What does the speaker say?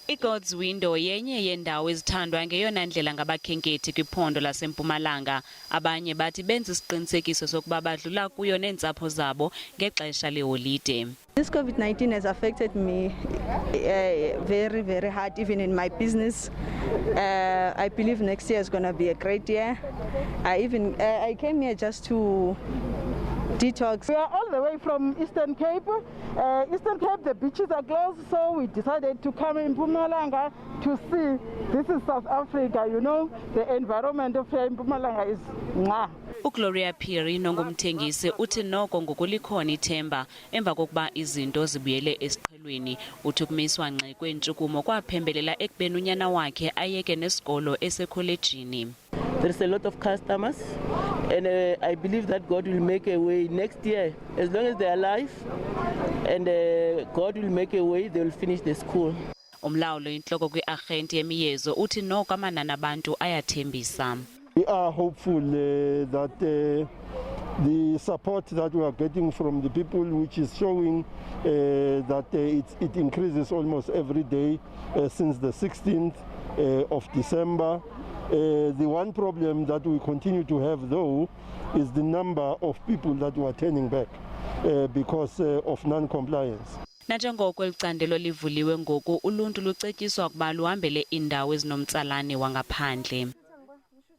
iGod's Window yenye yendawo ezithandwa ngeyona ndlela ngabakhenkethi kwiphondo laseMpumalanga. Abanye bathi benza isiqinisekiso sokuba badlula kuyo neentsapho zabo ngexesha leholide. This COVID-19 has affected me very, very hard, even in my business. I believe next year is going to be a great year. I came here just to detox. We are all the way from Eastern Cape. Eastern Cape, the beaches are closed, so we decided to come in Mpumalanga to see. This is South Africa, you know, the environment of Mpumalanga is mwah. uGloria Phiri nongumthengisi uthi noko ngokulikhona ithemba emva kokuba izinto zibuyele esiqhelweni. Uthi ukumiswa ngqe kwentshukumo kwaphembelela ekubeni unyana wakhe ayeke nesikolo esekholejini. There's a lot of customers, and I believe that God will make a way next year. As long as they're alive, and God will make a way, they will finish the school. Umlawulo inhloko kwi-agent yemiyezo uthi noko amanani abantu ayathembisa. We are hopeful that the support that we are getting from the people, which is showing that it increases almost every day since the 16th of December. The one problem that we continue to have, though, is the number of people that were turning back because of non-compliance. Nanjengoko elicandelo livuliwe ngoku uluntu lucetyiswa ukuba luhambele indawo ezinomtsalane wangaphandle.